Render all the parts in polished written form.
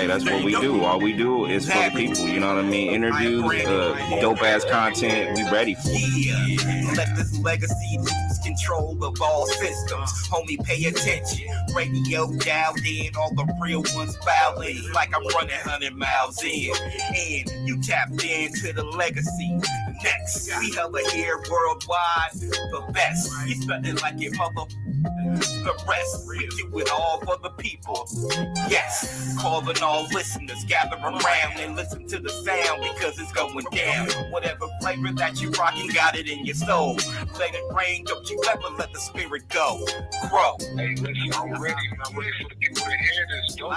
Hey, that's what we do. All we do is for the people. You know what I mean? Interviews, dope ass content. We ready for it. Yeah. Let this legacy lose control of all systems. Homie, pay attention. Radio dialed in, all the real ones filed in. It's like I'm running 100 miles in. And you tapped into the legacy. Next, we hover here worldwide. The best. You spending like your mother. The rest, we do it all for the people. Yes, calling all listeners, gather around and listen to the sound because it's going down. Whatever flavor that you rockin', got it in your soul. Let it rain, don't you ever let the spirit go. Grow. Hey, listen, I'm ready. I'm ready for the people to hear this. Don't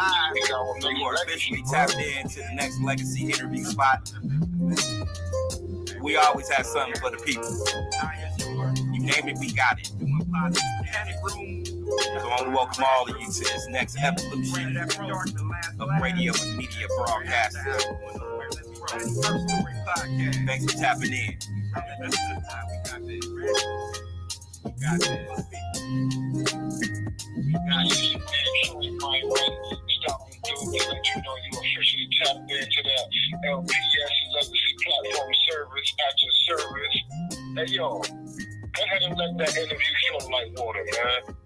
You are officially tapped into the next legacy interview spot. We always have something for the people. You name it, we got it. So I want to welcome all of you to this next evolution of radio and media broadcasting. Thanks for tapping in. We got this. Stop and do to let you know you officially tapped into the LPS Legacy Platform Service at your service. Hey, yo, go ahead and let that interview flow like water, man.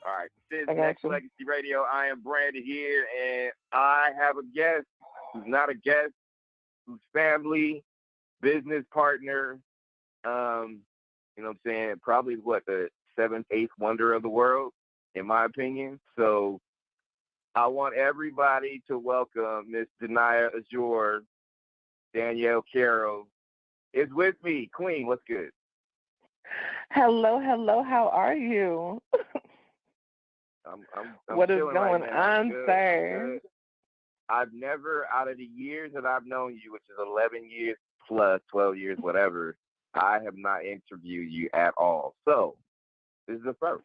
All right, this is Next Legacy Radio. I am Brandon here, and I have a guest who's not a guest, who's family, business partner. You know what I'm saying? Probably the seventh, eighth wonder of the world, in my opinion. So I want everybody to welcome Miss Danaya Azure. Danielle Carroll is with me. Queen, what's good? Hello. How are you? I'm what is going right on, sir? I've never, out of the years that I've known you, which is 11 years plus, 12 years, whatever, I have not interviewed you at all. So this is the first.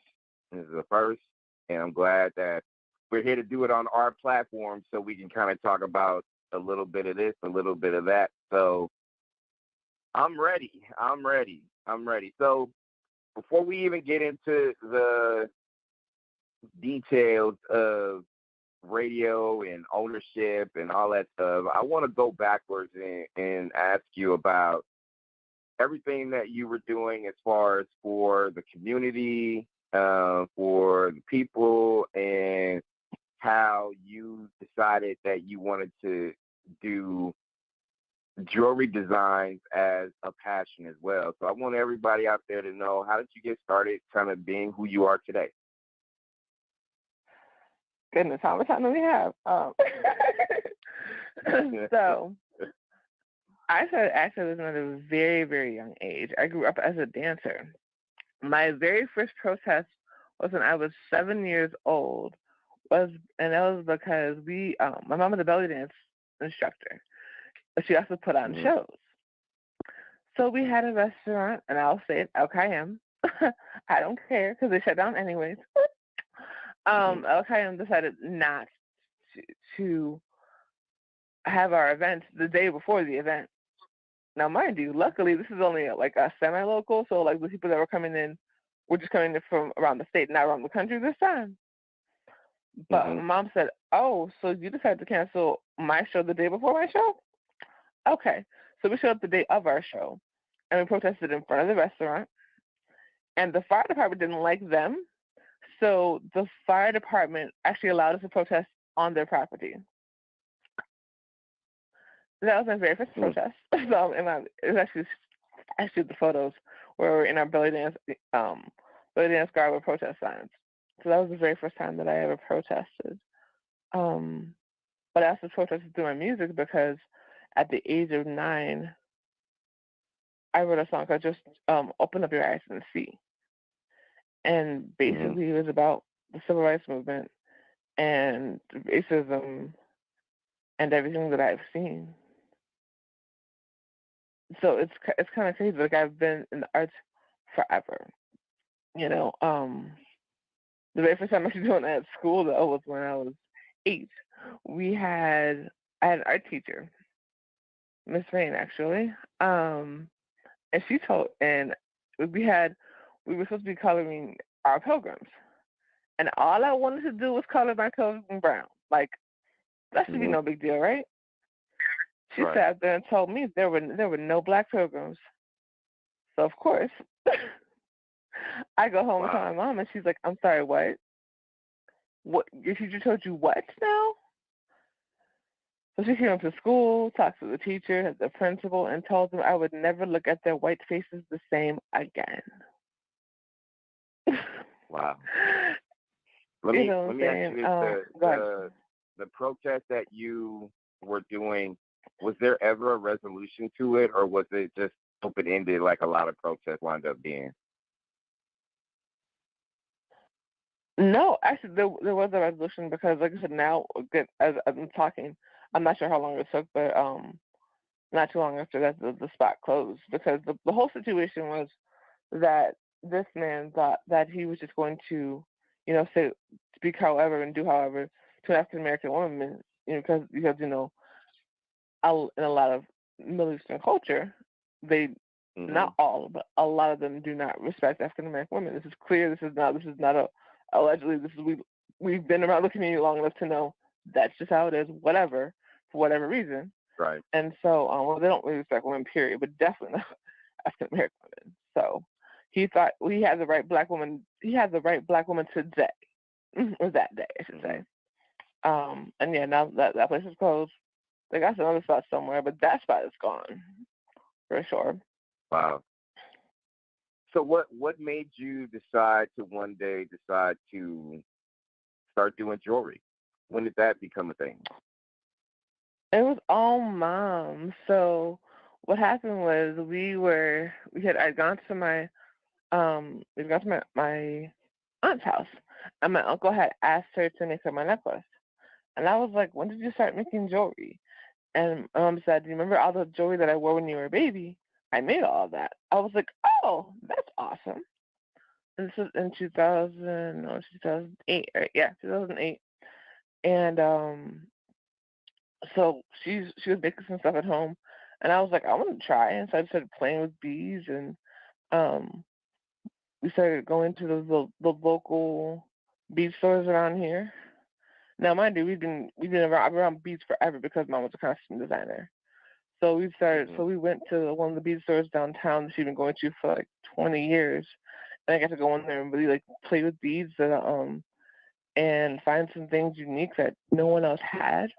And I'm glad that we're here to do it on our platform so we can kind of talk about a little bit of this, a little bit of that. So I'm ready. So before we even get into the details of radio and ownership and all that stuff, I want to go backwards and ask you about everything that you were doing as far as for the community, for the people, and how you decided that you wanted to do jewelry designs as a passion as well. So I want everybody out there to know, how did you get started kind of being who you are today? Goodness, how much time do we have? So I started activism at a very, very young age. I grew up as a dancer. My very first protest was when I was 7 years old. And that was because my mom was a belly dance instructor. But she also put on shows. So we had a restaurant, and I'll say it, LKM. I don't care because they shut down anyways. LKM decided not to have our events the day before the event. Now, mind you, luckily this is only like a semi-local, so like the people that were coming in were just coming in from around the state, not around the country this time. But my mom said, "Oh, so you decided to cancel my show the day before my show?" Okay, so we showed up the day of our show, and we protested in front of the restaurant. And the fire department didn't like them, so the fire department actually allowed us to protest on their property. That was my very first protest. So it was actually the photos where we're in our belly dance garb with protest signs. So that was the very first time that I ever protested. But I also protested through my music because at the age of 9, I wrote a song called Just Open Up Your Eyes and See. And basically it was about the civil rights movement and racism and everything that I've seen. So it's kind of crazy. Like, I've been in the arts forever. You know, The very first time I was doing that at school, though, was when I was 8. I had an art teacher, Miss Rain, actually. And she told, and we had, we were supposed to be coloring our pilgrims. And all I wanted to do was color my pilgrim brown. Like, that should be no big deal, right? She sat there and told me there were no black pilgrims. So, of course, I go home and tell my mom, and she's like, I'm sorry, what? What? Your teacher told you what now? So she came up to school, talked to the teacher, the principal, and told them I would never look at their white faces the same again. Wow. Let me ask you this: the protest that you were doing, was there ever a resolution to it, or was it just open ended like a lot of protests wind up being? No, actually, there was a resolution because, like I said, now as I'm talking, I'm not sure how long it took, but not too long after that, the spot closed because the whole situation was that this man thought that he was just going to, say, speak however and do however to an African American woman, because in a lot of Middle Eastern culture, they not all, but a lot of them do not respect African American women. This is clear. This is not a allegedly. This is we've been around the community long enough to know that's just how it is. Whatever, for whatever reason. Right. And so, they don't really respect women, period, but definitely not African American women. So he thought he had the right black woman. He had the right black woman today, or that day, I should say. And yeah, now that place is closed. They got some other spot somewhere, but that spot is gone for sure. Wow. So what made you decide to one day decide to start doing jewelry? When did that become a thing? It was all mom. So what happened was I'd gone to my my aunt's house, and my uncle had asked her to make her my necklace, and I was like, when did you start making jewelry? And my mom said, do you remember all the jewelry that I wore when you were a baby? I made all of that. I was like, oh, that's awesome. And this was in 2008, right? Yeah, 2008. And so she was making some stuff at home, and I was like, I want to try. And so I started playing with beads, and we started going to the local bead stores around here. Now, mind you, we've been around beads forever because mom was a costume designer. So we started. So we went to one of the bead stores downtown that she'd been going to for like 20 years, and I got to go in there and really like play with beads and find some things unique that no one else had.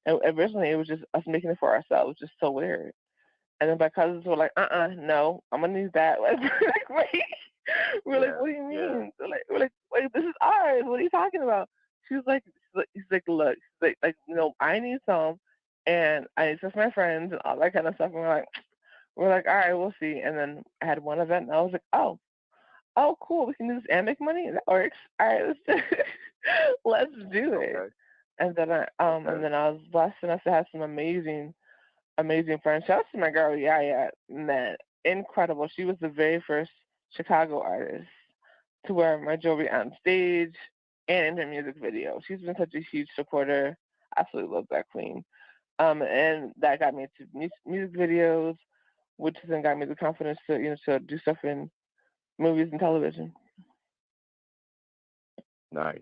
And originally it was just us making it for ourselves, just so weird. And then my cousins were like, no, I'm gonna need that. Like, wait. We're like, what do you mean? Yeah. So we're like, wait, this is ours. What are you talking about? He's like, look, I need some, and I need some for my friends and all that kind of stuff. And we're like, all right, we'll see. And then I had one event, and I was like, oh, cool, we can do this and make money. That works. All right, let's do it. Okay. And then I was blessed enough to have some amazing friends. Shout out to my girl, Yaya, man, incredible. She was the very first Chicago artist to wear my jewelry on stage and in her music video. She's been such a huge supporter. Absolutely love that queen. And that got me into music videos, which then got me the confidence to do stuff in movies and television. Nice.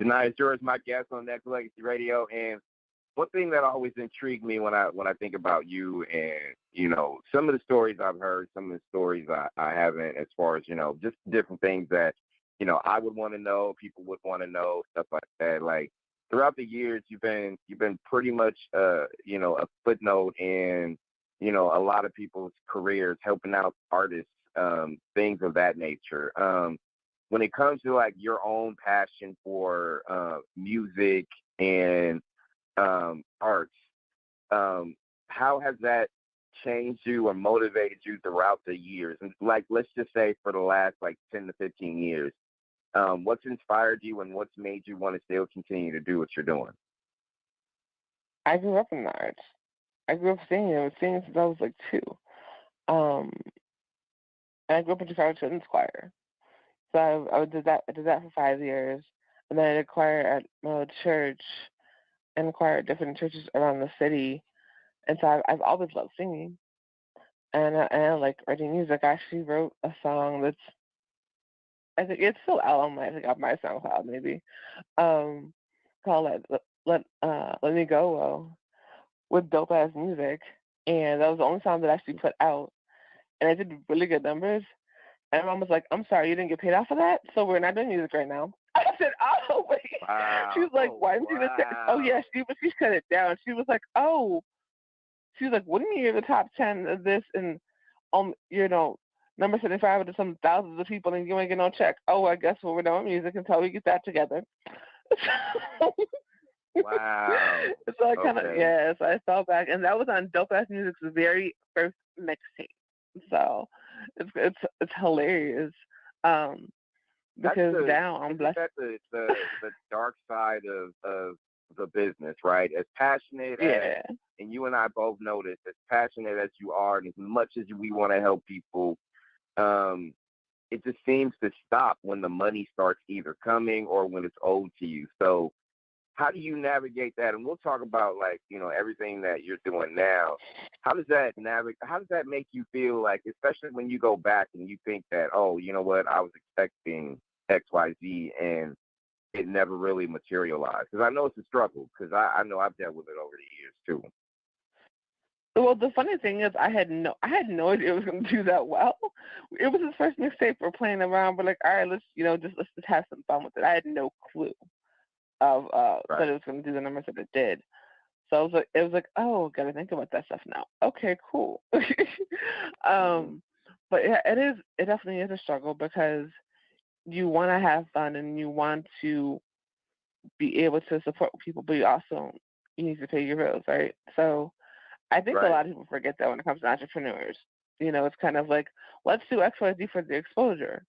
Danaya Azure is my guest on Next Legacy Radio, and one thing that always intrigued me when I think about you and some of the stories I've heard, some of the stories I haven't, as far as just different things that I would want to know, people would want to know, stuff like that. Like throughout the years, you've been pretty much a footnote in a lot of people's careers, helping out artists, things of that nature. When it comes to like your own passion for music and arts, how has that changed you or motivated you throughout the years? And like, let's just say for the last like 10 to 15 years, what's inspired you and what's made you want to still continue to do what you're doing? I grew up in the arts. I grew up singing. I was singing since I was like 2. And I grew up in Chicago Children's Choir. So I did that. I did that for 5 years, and then I did choir at my old church and choir at different churches around the city. And so I've always loved singing, and I like writing music. I actually wrote a song that's, I think it's still out on my, I think on my SoundCloud maybe, um, called Let Me Go Well, with dope ass music, and that was the only song that I actually put out, and I did really good numbers. And my mom was like, "I'm sorry, you didn't get paid off of that, so we're not doing music right now." I said, "Oh wait." She Wow. was like, "Why didn't you just say?" Oh Wow. yeah, she cut it down. She was like, "Oh," she was like, "What do you mean you're the top 10 of this and number 75 to some thousands of people and you ain't get no check?" Oh, I guess we're done with music until we get that together. Wow. So I kind of, Okay. yeah, so I fell back, and that was on Dope Ass Music's very first mixtape. So it's hilarious, um, That's because the now I'm isn't blessed. that the dark side of the business, right? As passionate as, Yeah, and you and I both know this, as passionate as you are, and as much as we want to help people, um, it just seems to stop when the money starts either coming or when it's owed to you. So how do you navigate that? And we'll talk about, like, everything that you're doing now. How does that make you feel, like, especially when you go back and you think that, oh, you know what, I was expecting XYZ and it never really materialized? Because I know it's a struggle, because I know I've dealt with it over the years too. well, the funny thing is, I had no idea it was going to do that well. It was his first mixtape. We're playing around. We're like, all right, let's just have some fun with it. I had no clue of that Right. it was going to do the numbers that it did. So it was like, oh, gotta think about that stuff now. Okay, cool. Hmm. um, but it definitely is a struggle because you want to have fun and you want to be able to support people, but you need to pay your bills, right? So I think a Right. lot of people forget that when it comes to entrepreneurs. It's kind of like, let's do X, Y, Z for the exposure.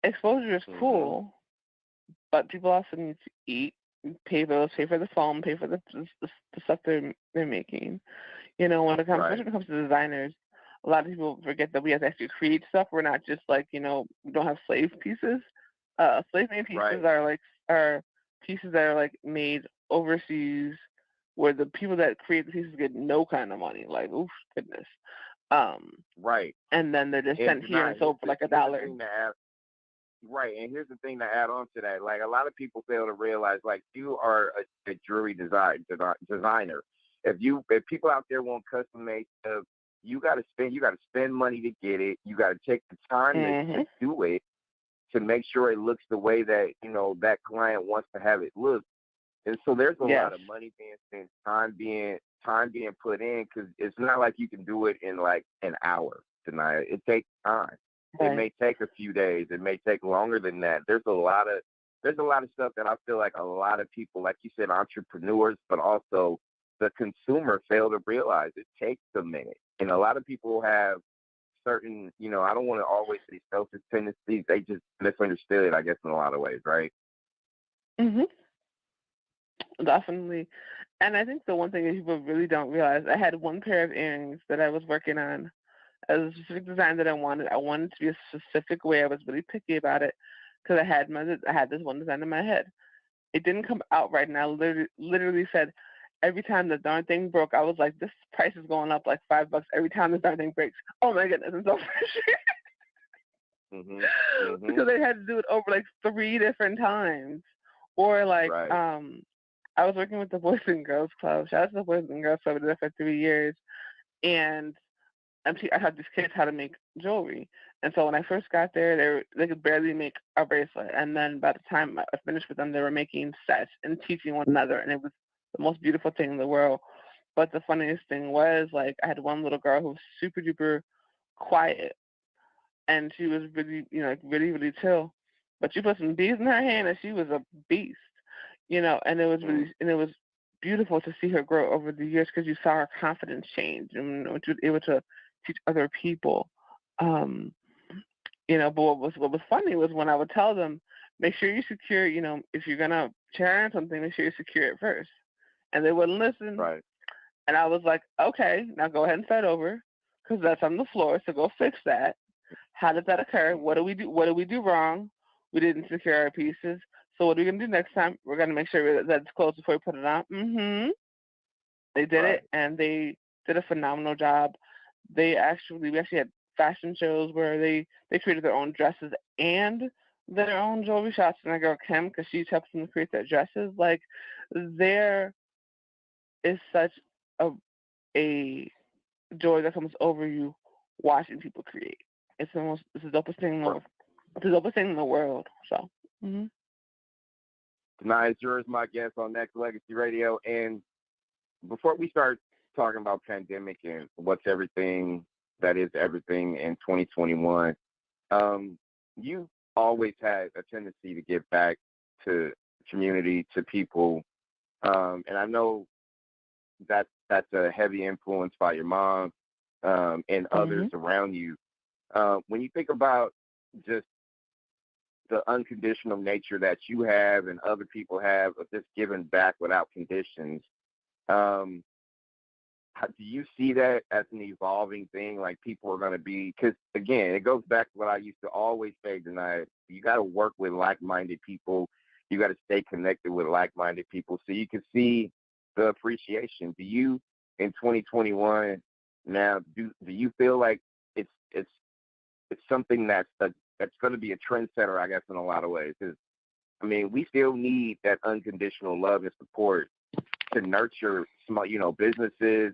Exposure is Hmm. cool, but people also need to eat, pay bills, pay for the phone, pay for the stuff they're making. When it comes, Right. especially when it comes to designers, a lot of people forget that we have to actually create stuff. We're not just like, we don't have slave pieces. Slave made pieces Right. are pieces that are like made overseas, where the people that create the pieces get no kind of money. Like, oof, goodness. Um, Right. and then they're just And sent here and Janai, sold for like a here's the dollar. thing to add. Right, and here's the thing to add on to that. Like, a lot of people fail to realize, like, you are a jewelry designer. If people out there want custom made stuff, you got to spend money to get it. You got to take the time to Mhm. do it, to make sure it looks the way that that client wants to have it look. And so there's a Yes. lot of money being spent, time being put in, because it's not like you can do it in like an hour tonight. It takes time. It Right. may take a few days. It may take longer than that. There's a lot of stuff that I feel like a lot of people, like you said, entrepreneurs, but also the consumer, fail to realize. It takes a minute, and a lot of people have certain, I don't want to always say selfish tendencies. They just misunderstood, I guess, in a lot of ways, right? Mhm. Definitely. And I think the one thing that people really don't realize, I had one pair of earrings that I was working on as a specific design that I wanted. I wanted to be a specific way. I was really picky about it because I had this one design in my head. It didn't come out right, and I literally said every time the darn thing broke, I was like, this price is going up like $5 every time this darn thing breaks. Oh my goodness! And so Mhm. Mhm. because they had to do it over like 3 different times, or like Right. I was working with the Boys and Girls Club. Shout out to the Boys and Girls Club. I did that for 3 years, and I taught these kids how to make jewelry. And so when I first got there, they could barely make a bracelet. And then by the time I finished with them, they were making sets and teaching one another. And it was the most beautiful thing in the world. But the funniest thing was, like, I had one little girl who was super duper quiet, and she was really, like really, really chill. But you put some beads in her hand, and she was a beast. And it was Mm. it was beautiful to see her grow over the years because you saw her confidence change and she was able to teach other people. Um, but what was funny was when I would tell them, make sure you secure, if you're gonna share on something, make sure you secure it first. And they wouldn't listen. Right. And I was like, okay, now go ahead and start over because that's on the floor, so go fix that. How did that occur? What do we do? What did we do wrong? We didn't secure our pieces. So what are we gonna do next time? We're gonna make sure that it's closed before we put it on. They did Right. it, and they did a phenomenal job. We actually had fashion shows where they created their own dresses and their own jewelry shots. And my girl Kim, because she helps them create their dresses. Like, there is such a joy that comes over you watching people create. It's the dopest thing in the world. It's the dopest thing in the world. So. Danaya Azure is my guest on Next Legacy Radio. And before we start talking about pandemic and what's everything that is everything in 2021, you always had a tendency to give back to community, to people. And I know that's a heavy influence by your mom and others around you. When you think about just the unconditional nature that you have and other people have of just giving back without conditions, do you see that as an evolving thing? Like, people are going to be, because again, it goes back to what I used to always say tonight. You got to work with like-minded people. You got to stay connected with like-minded people so you can see the appreciation. Do you, in 2021 now, do you feel like it's something that's going to be a trendsetter, I guess, in a lot of ways? Because, I mean, we still need that unconditional love and support to nurture small, businesses,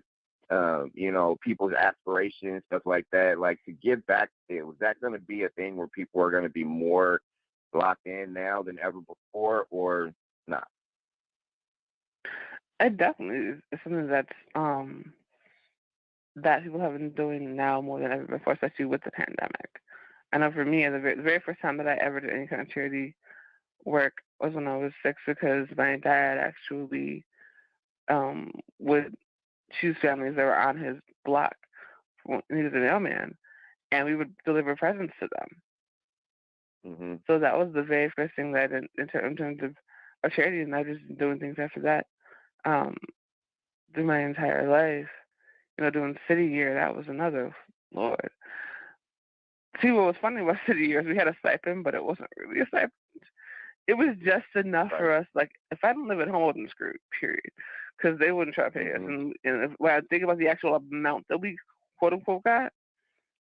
people's aspirations, stuff like that. Like, to give back, is that going to be a thing where people are going to be more locked in now than ever before, or not? It definitely is something that's that people have been doing now more than ever before, especially with the pandemic. I know for me, the very first time that I ever did any kind of charity work was when I was 6, because my dad actually would choose families that were on his block. He was a mailman, and we would deliver presents to them. So that was the very first thing that in terms of charity, and I've just been doing things after that through my entire life. Doing City Year, that was another, Lord. See, what was funny about City Years, we had a stipend, but it wasn't really a stipend. It was just enough for us. Like, if I didn't live at home, I wasn't screwed, period. Because they wouldn't try to pay us. And when I think about the actual amount that we, quote unquote, got,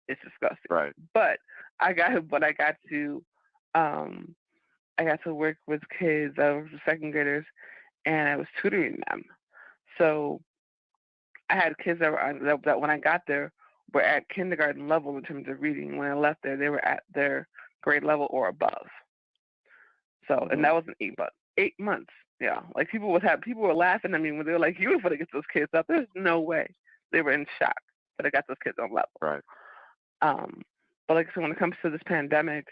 it's disgusting. Right. But I got to work with kids that were second graders, and I was tutoring them. So I had kids that when I got there were at kindergarten level in terms of reading. When I left there, they were at their grade level or above. So, and that was in 8 months. Yeah, like people were laughing at me when they were like, "You were going to get those kids up." There's no way. They were in shock that I got those kids on level. Right. But like, so when it comes to this pandemic,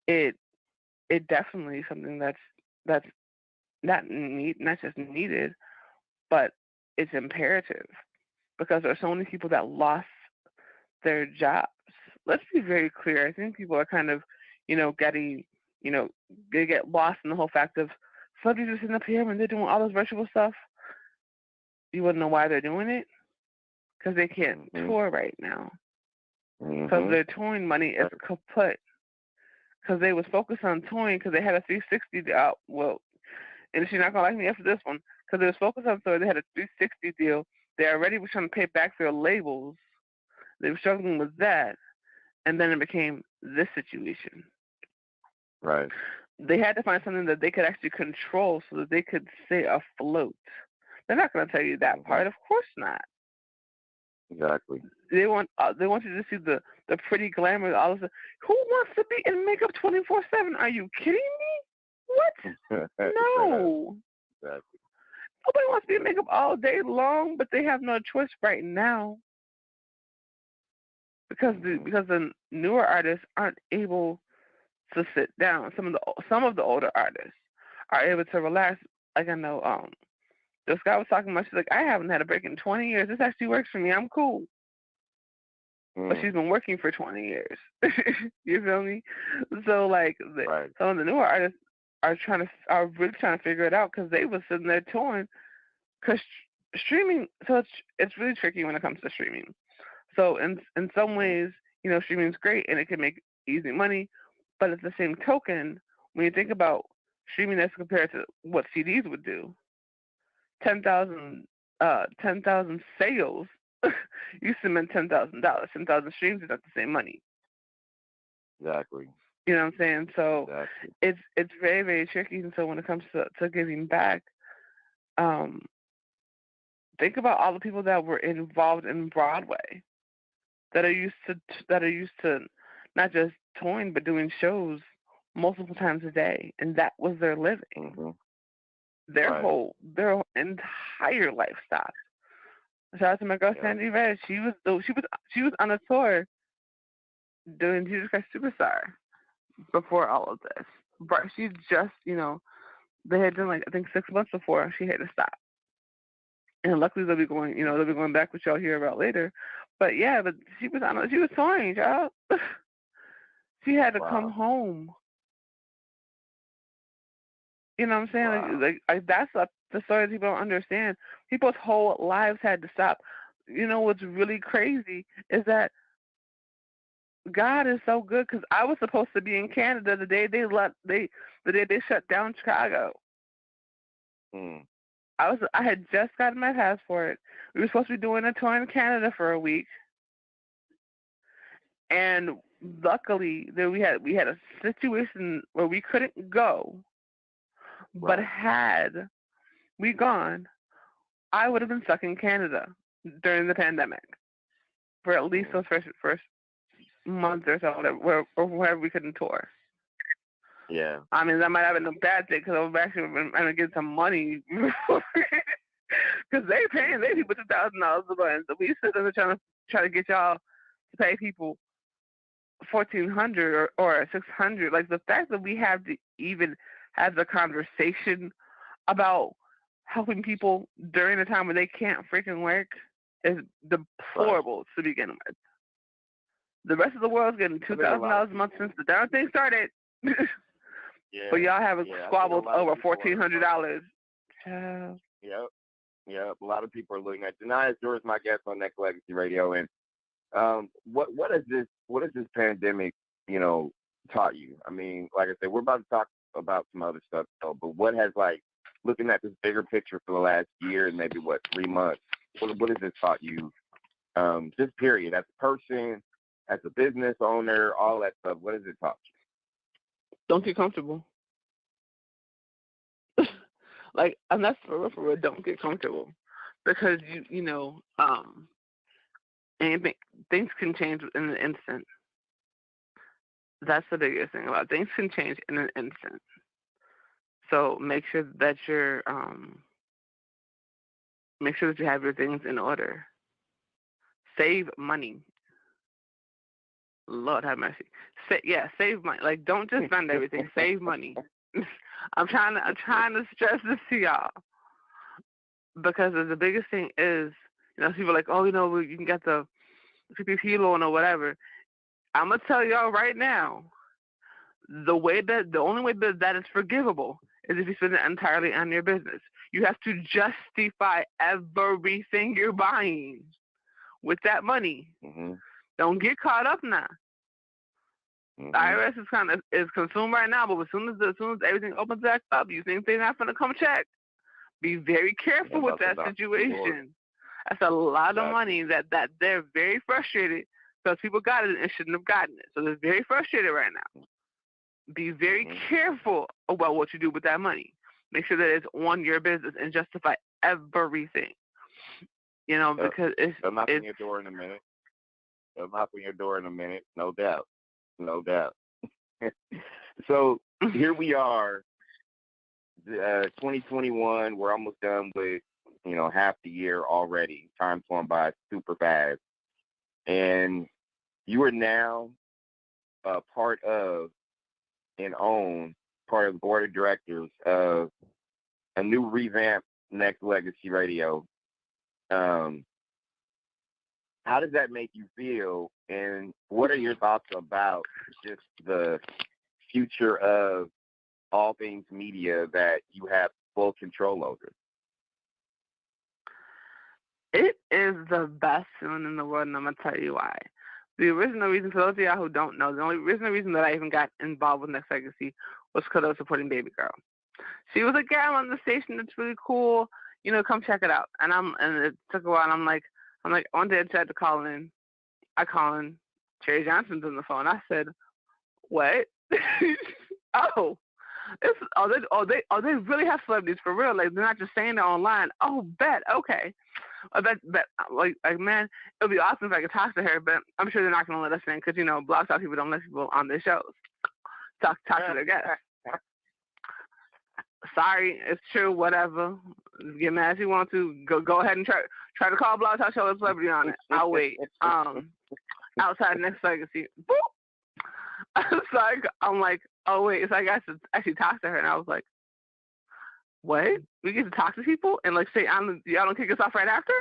it definitely something that's not just needed, but it's imperative, because there are so many people that lost their jobs. Let's be very clear. I think people are kind of, getting, they get lost in the whole fact of celebrities are sitting up here and they're doing all this virtual stuff. You wouldn't know why they're doing it, because they can't tour right now, because their touring money is kaput. Because they was focused on touring because they had a 360 out. Well, and she's not gonna like me after this one, because they was focused on touring. They had a 360 deal. They already were trying to pay back their labels. They were struggling with that, and then it became this situation. Right. They had to find something that they could actually control so that they could stay afloat. They're not going to tell you that part, of course not. Exactly. They want you to see the pretty glamour, all of the. Who wants to be in makeup 24/7? Are you kidding me? What? No. Exactly. Nobody wants to be in makeup all day long, but they have no choice right now, because the newer artists aren't able to sit down. Some of the older artists are able to relax. Like, I know this guy was talking about, she's like, I haven't had a break in 20 years. This actually works for me. I'm cool. But she's been working for 20 years. You feel me? So, like, some of the newer artists are really trying to figure it out, because they were sitting there touring. Because streaming, so it's really tricky when it comes to streaming. So in some ways, streaming is great and it can make easy money, but at the same token, when you think about streaming as compared to what CDs would do, 10,000 sales used to mean $10,000. 10,000 streams is not the same money. Exactly. You know what I'm saying? So Exactly. it's very, very tricky. And so when it comes to giving back, think about all the people that were involved in Broadway that are used to not just touring but doing shows multiple times a day, and that was their living. Mm-hmm. Their Right. their entire lifestyle. Shout out to my girl Sandy Red. She was on a tour doing Jesus Christ Superstar before all of this. But she just, they had done like I think 6 months before she had to stop. And luckily they'll be going back, which y'all hear about later. But yeah, but she was touring, y'all. She had to come home. You know what I'm saying? Wow. Like that's the story that people don't understand. People's whole lives had to stop. You know what's really crazy is that God is so good because I was supposed to be in Canada the day they shut down Chicago. Mm. I had just gotten my passport. We were supposed to be doing a tour in Canada for a week, and luckily we had a situation where we couldn't go. But had we gone, I would have been stuck in Canada during the pandemic for at least those first month or so, or wherever we couldn't tour. Yeah. I mean, that might have been a bad thing because I was actually trying to get some money because they people $2,000 a month. So we sit there trying to get y'all to pay people $1,400 or $600. Like the fact that we have to even have the conversation about helping people during a time when they can't freaking work is deplorable to begin with. The rest of the world's getting $2,000 a month since the darn thing started. But y'all have squabbled over $1,400. Yep. A lot of people are looking at Danaya Azure is my guest on Next Legacy Radio, and what has this pandemic taught you? I mean, like I said, we're about to talk about some other stuff, though, but what has looking at this bigger picture for the last year and maybe 3 months? What has this taught you? Just period, as a person, as a business owner, all that stuff. What has it taught you? Don't get comfortable. And that's for real, don't get comfortable. Because anything, things can change in an instant. That's the biggest thing about it. Things can change in an instant. So make sure that you have your things in order. Save money. Lord have mercy. Save money. Don't just spend everything. Save money. I'm trying to stress this to y'all because the biggest thing is, people are like, oh, you can get the PPP loan or whatever. I'm gonna tell y'all right now, the only way that is forgivable is if you spend it entirely on your business. You have to justify everything you're buying with that money. Mm-hmm. Don't get caught up now. Mm-hmm. The IRS is consumed right now, but as soon as everything opens back up, you think they're not going to come check. Be very careful with that situation. That's a lot of money that they're very frustrated because people got it and shouldn't have gotten it. So they're very frustrated right now. Be very careful about what you do with that money. Make sure that it's on your business and justify everything. Because they'll knock on your door in a minute. No doubt. So here we are, 2021. We're almost done with half the year already. Time's going by super fast, and you are now part of the board of directors of a new revamped Next Legacy Radio. How does that make you feel, and what are your thoughts about just the future of all things media that you have full control over? It is the best feeling in the world, and I'm going to tell you why. The original reason, for those of y'all who don't know, the only original reason that I even got involved with Next Legacy was because I was supporting Baby Girl. She was like, yeah, I'm on the station. It's really cool. You know, come check it out. And it took a while. And I'm like, one day I decided to call in. I call in. Cherry Johnson's on the phone. I said, what? They really have celebrities for real. Like, they're not just saying it online. Oh, bet. Okay. Like, man, it would be awesome if I could talk to her, but I'm sure they're not going to let us in because, you know, Blog Talk people don't let people on their shows talk to their guests. Sorry, it's true, whatever. Get mad if you want to. Go ahead and try to call Blog Talk Show with a celebrity on it. I'll wait. Outside Next Legacy. Boop! So I'm like, oh, wait. So I got to actually talk to her, and I was like, what? We get to talk to people and, like, say, y'all don't kick us off right after?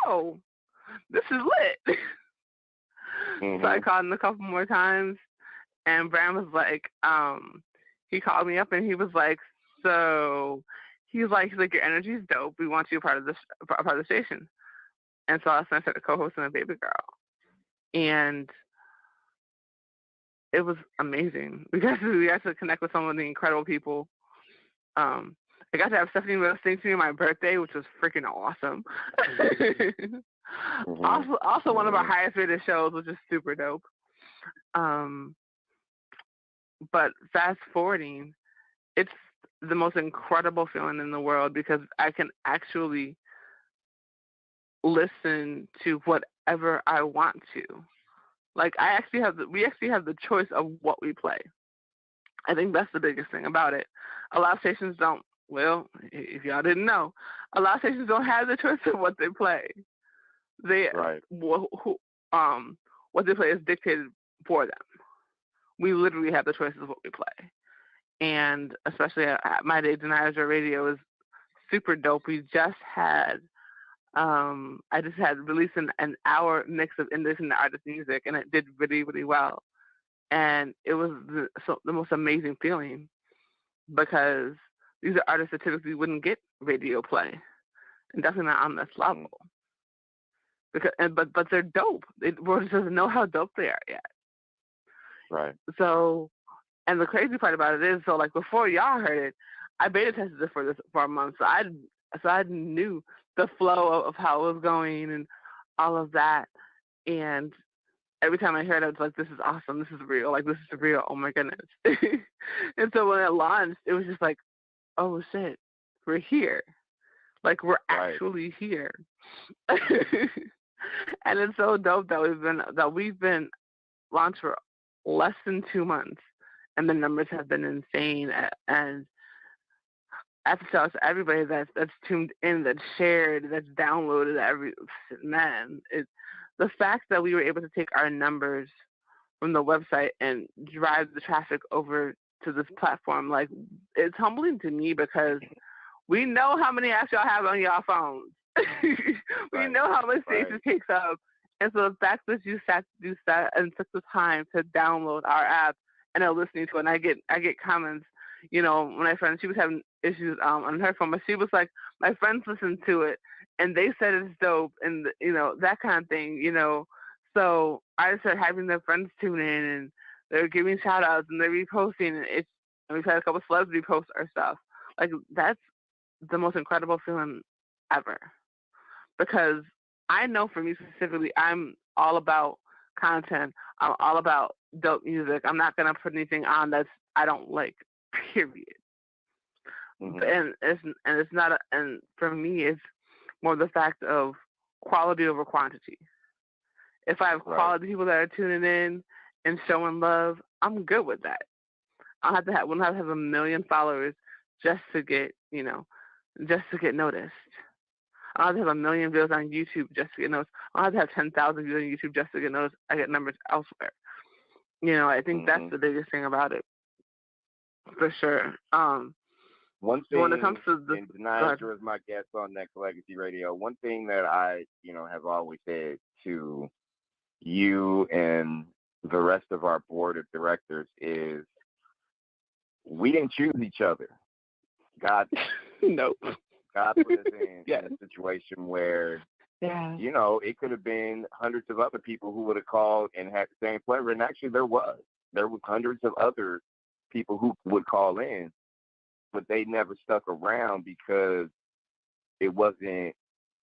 Oh, this is lit. Mm-hmm. So I called him a couple more times, and Bram was like, he called me up, and he was like, so he's like, your energy's dope. We want you a part of the station. And so I started co-hosting a Baby Girl. And it was amazing. We got to connect with some of the incredible people. I got to have Stephanie Mills sing to me on my birthday, which was freaking awesome. Mm-hmm. Also one of our highest rated shows, which is super dope. But fast forwarding, it's the most incredible feeling in the world because I can actually listen to whatever I want to. Like, we actually have the choice of what we play. I think that's the biggest thing about it. A lot of stations don't. Well, if y'all didn't know, a lot of stations don't have the choice of what they play. What they play is dictated for them. We literally have the choices of what we play. And especially at my day, Danaya Azure Radio is super dope. We just had, I just had released an hour mix of independent artist music, and it did really, really well. And it was the most amazing feeling because these are artists that typically wouldn't get radio play, and definitely not on this level. But they're dope. The world doesn't know how dope they are yet. Right. So, and the crazy part about it is, so like before y'all heard it, I beta tested it for a month, so I knew the flow of how it was going and all of that, and every time I heard it, I was like, this is awesome, this is real, like this is real, oh my goodness. And so when it launched, it was just like, oh shit, we're here, like we're actually here. And it's so dope that we've been launched for less than 2 months, and the numbers have been insane. And I have to tell everybody that's tuned in, that's shared, that's downloaded, the fact that we were able to take our numbers from the website and drive the traffic over to this platform, like, it's humbling to me because we know how many apps y'all have on y'all phones. We know how much space it takes up. And so the fact that you sat and took the time to download our app and are listening to it, and I get comments, you know, when my friend, she was having issues on her phone, but she was like, my friends listened to it and they said it's dope, and you know, that kind of thing, you know. So I started having their friends tune in, and they're giving shout outs and they're reposting it. And we've had a couple celebs repost our stuff. Like, that's the most incredible feeling ever. Because I know for me specifically, I'm all about content. I'm all about dope music. I'm not gonna put anything on that I don't like, period. Mm-hmm. And for me, it's more the fact of quality over quantity. If I have quality people that are tuning in and showing love, I'm good with that. I don't have to have 1 million followers just to get noticed. I don't have to have 1 million views on YouTube just to get noticed. I don't have to have 10,000 views on YouTube just to get noticed. I get numbers elsewhere. You know, I think that's the biggest thing about it, for sure. One thing, when it comes to and Danaya Azure is my guest on Next Legacy Radio. One thing that I, have always said to you and the rest of our board of directors is, we didn't choose each other. God, nope. God put us in a situation where Yeah. You know, it could have been hundreds of other people who would have called and had the same flavor. And actually, there was hundreds of other people who would call in, but they never stuck around because it wasn't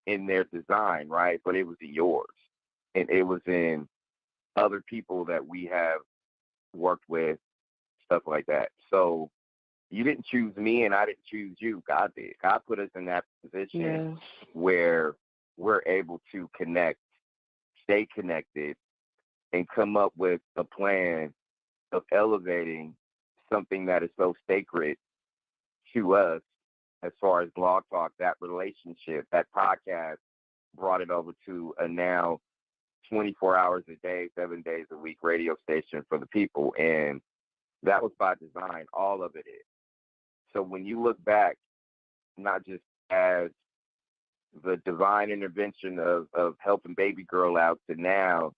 in their design, right? But it was in yours, and it was in other people that we have worked with, stuff like that. So you didn't choose me, and I didn't choose you. God did. God put us in that position Yes. where we're able to connect, stay connected, and come up with a plan of elevating something that is so sacred to us as far as Blog Talk, that relationship, that podcast brought it over to a now 24 hours a day, 7 days a week radio station for the people. And that was by design. All of it is. So when you look back, not just as the divine intervention of helping baby girl out to now,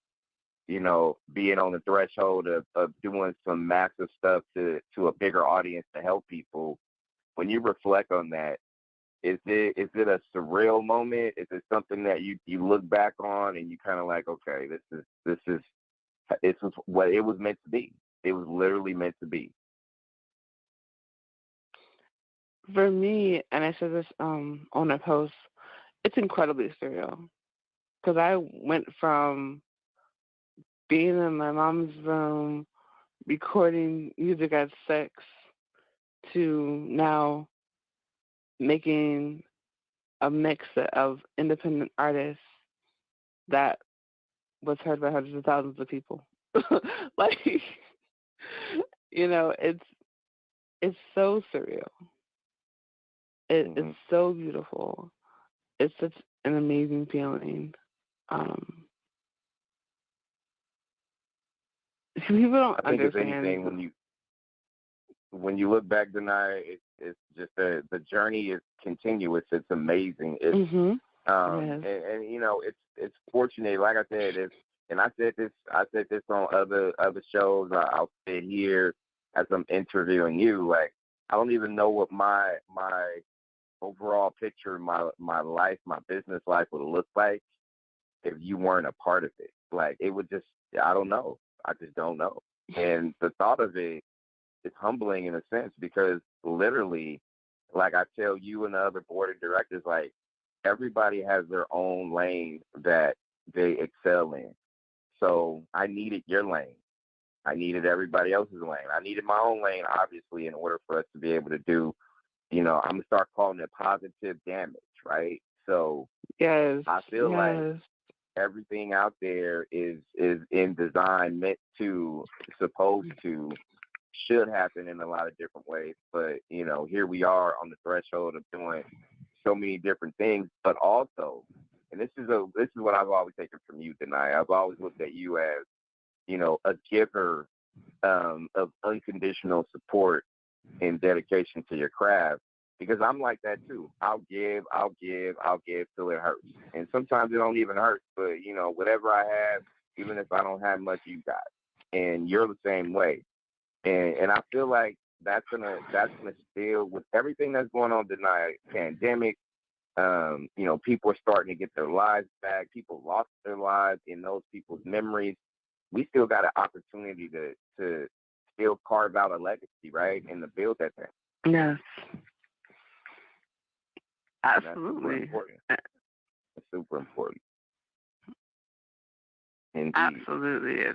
you know, being on the threshold of doing some massive stuff to a bigger audience to help people, when you reflect on that, is it a surreal moment? Is it something that you look back on and you kind of like, okay, this is what it was meant to be. It was literally meant to be. For me, and I said this on a post, it's incredibly surreal because I went from being in my mom's room recording music at 6 to now making a mix of independent artists that was heard by hundreds of thousands of people. Like, you know, it's so surreal. It's so beautiful. It's such an amazing feeling. People don't I think if understand. anything, when you look back, Danaya, it's just the journey is continuous. It's amazing. It's Yes. and you know, it's fortunate. Like I said, and I said this on other shows. I'll say it here as I'm interviewing you. Like, I don't even know what my overall picture, my life, my business life would look like if you weren't a part of it. Like, it would just, I don't know. I just don't know. And the thought of it is humbling in a sense because literally, like I tell you and the other board of directors, like, everybody has their own lane that they excel in. So I needed your lane. I needed everybody else's lane. I needed my own lane, obviously, in order for us to be able to do, you know, I'm going to start calling it positive damage, right? So Yes. I feel like everything out there is in design, meant to, supposed to, should happen in a lot of different ways. But, you know, here we are on the threshold of doing so many different things, but also, and this is what I've always taken from you, Danaya. I've always looked at you as, you know, a giver of unconditional support and dedication to your craft, because I'm like that too. I'll give till it hurts. And sometimes it don't even hurt, but you know, whatever I have, even if I don't have much, you got. And you're the same way. And I feel like that's gonna still, with everything that's going on tonight, pandemic, you know, people are starting to get their lives back. People lost their lives in those people's memories. We still got an opportunity to still carve out a legacy, right? And to build that thing. Yes. Absolutely. It's super important. Indeed. Absolutely.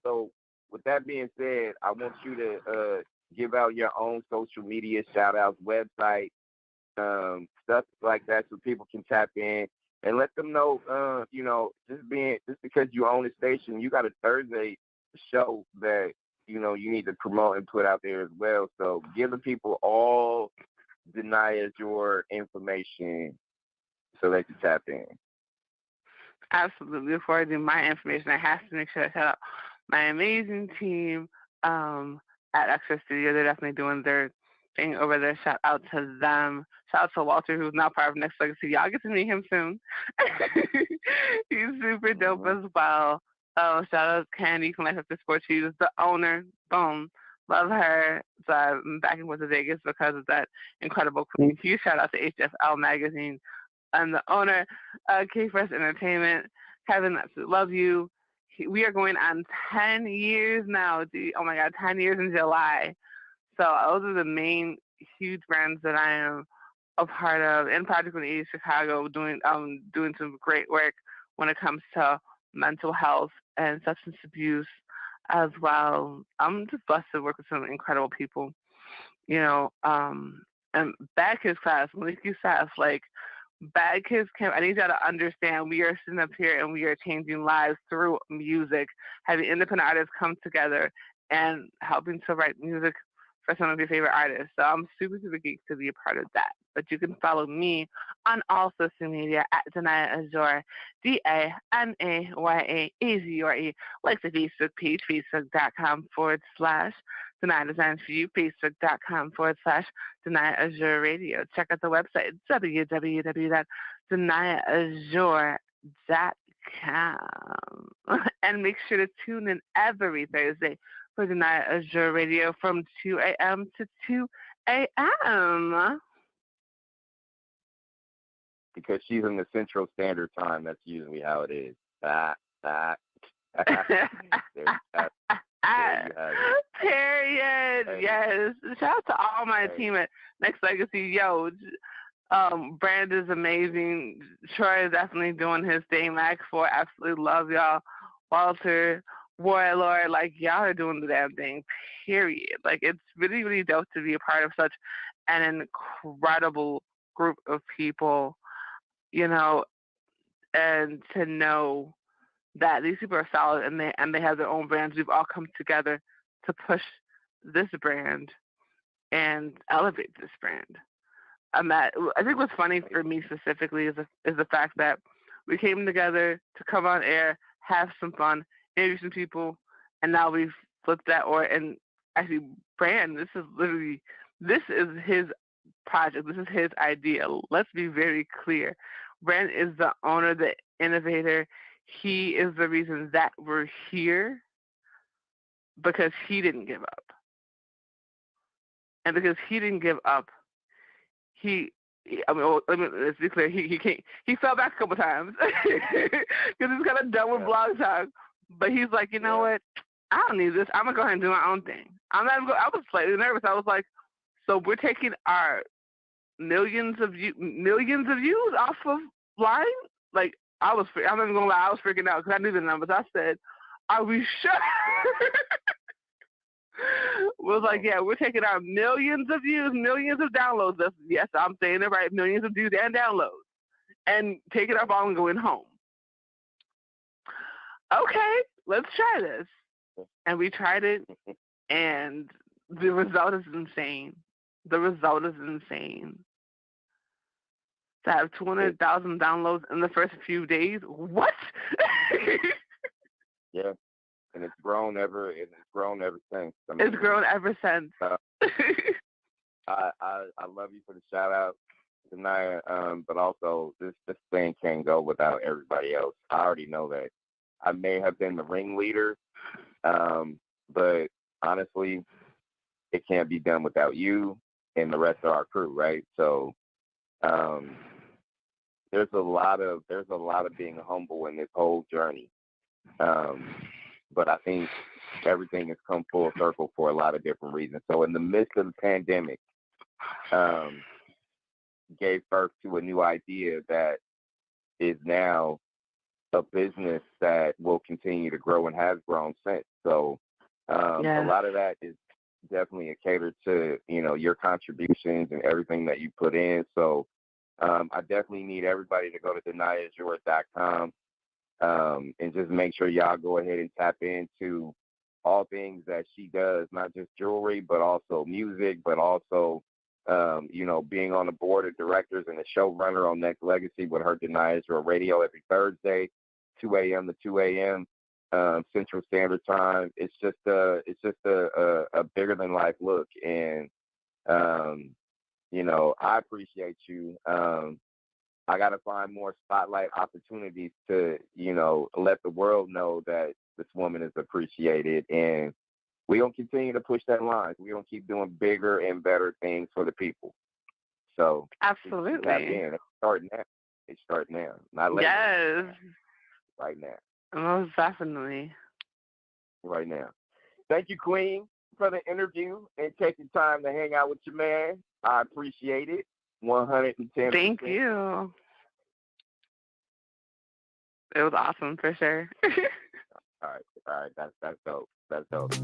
So with that being said, I want you to give out your own social media shout outs, website, stuff like that, so people can tap in and let them know, you know, just because you own a station, you got a Thursday show that, you know, you need to promote and put out there as well. So give the people all Danaya Azure information so they can tap in. Absolutely. Before I do my information, I have to make sure I shout out my amazing team at Extra Studio. They're definitely doing their thing over there. Shout out to them. Shout out to Walter, who's now part of Next Legacy. Y'all get to meet him soon. He's super dope as well. Shout out to Candy from Life After Sports. She's the owner. Boom. Love her. So I'm back and forth to Vegas because of that incredible queen. Huge shout out to HFL Magazine. I'm the owner of K-Fresh Entertainment. Kevin, absolutely love you. We are going on 10 years now. Oh my God, 10 years in July. So those are the main huge brands that I am a part of in Project 180 Chicago, doing some great work when it comes to mental health and substance abuse as well. I'm just blessed to work with some incredible people, and Bad Kids class, Malik Youssef, like Bad Kids Camp, I need y'all to understand we are sitting up here and we are changing lives through music, having independent artists come together and helping to write music for some of your favorite artists. So I'm super, super geeked to be a part of that. But you can follow me on all social media at Danaya Azure, DANAYAAZURE, like the Facebook page, facebook.com/Danaya Designs for You, facebook.com/Danaya Azure Radio. Check out the website, www.danayaazure.com. And make sure to tune in every Thursday for Danaya Azure Radio from 2 a.m. to 2 a.m. Because she's in the Central Standard Time, that's usually how it is. There you have it. Period. Yes. Shout out to all my team at Next Legacy. Yo, Brand is amazing. Troy is definitely doing his thing. Max 4, absolutely love y'all. Walter, Warlord, like y'all are doing the damn thing. Period. Like it's really, really dope to be a part of such an incredible group of people, and to know that these people are solid and they have their own brands. We've all come together to push this brand and elevate this brand. I think what's funny for me specifically is the fact that we came together to come on air, have some fun, interview some people, and now we've flipped that and actually Brand, this is his project. This is his idea. Let's be very clear. Brand is the owner, the innovator. He is the reason that we're here because he didn't give up. And because he didn't give up, let's be clear, he fell back a couple times because he's kind of done with blog talk. But he's like, you know what? I don't need this. I'm going to go ahead and do my own thing. I was slightly nervous. I was like, so we're taking our millions of views off of line? Like, I'm not even going to lie, I was freaking out because I knew the numbers. I said, are we sure? Was like, yeah, we're taking our millions of views, millions of downloads. Yes, I'm saying it right, millions of views and downloads, and taking our ball and going home. Okay, let's try this. And we tried it, and the result is insane. To have 200,000 downloads in the first few days, what? Yeah. And it's grown ever since. It's grown ever since. I love you for the shout out, Danaya. But also this thing can't go without everybody else. I already know that. I may have been the ringleader, but honestly, it can't be done without you and the rest of our crew, right? So there's a lot of being humble in this whole journey. But I think everything has come full circle for a lot of different reasons. So in the midst of the pandemic, gave birth to a new idea that is now a business that will continue to grow and has grown since. So a lot of that is definitely a cater to, your contributions and everything that you put in. So I definitely need everybody to go to DanayaAzure.com. And just make sure y'all go ahead and tap into all things that she does, not just jewelry, but also music, but also, being on the board of directors and a showrunner on Next Legacy with her Danaya Azure Radio every Thursday, 2 a.m. to 2 a.m. Central Standard Time. It's just a bigger than life look. And, I appreciate you. I got to find more spotlight opportunities to, let the world know that this woman is appreciated. And we're going to continue to push that line. We're going to keep doing bigger and better things for the people. So absolutely. Starting that. It starts now. Not later. Yes. Right now. Most definitely. Right now. Thank you, Queen, for the interview and taking time to hang out with your man. I appreciate it. 110%. Thank you. It was awesome for sure. All right. That's dope. That's dope.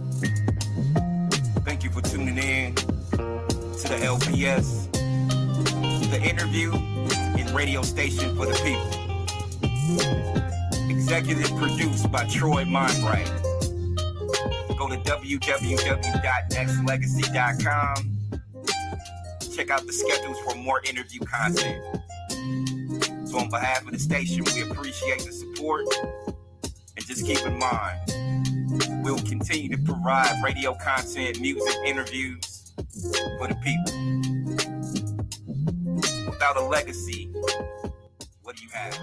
Thank you for tuning in to the LPS, the interview and radio station for the people. Executive produced by Troy Mindbright. Go to www.nextlegacy.com. Check out the schedules for more interview content. So on behalf of the station, we appreciate the support. And just keep in mind, we'll continue to provide radio content, music, interviews for the people. Without a legacy, what do you have?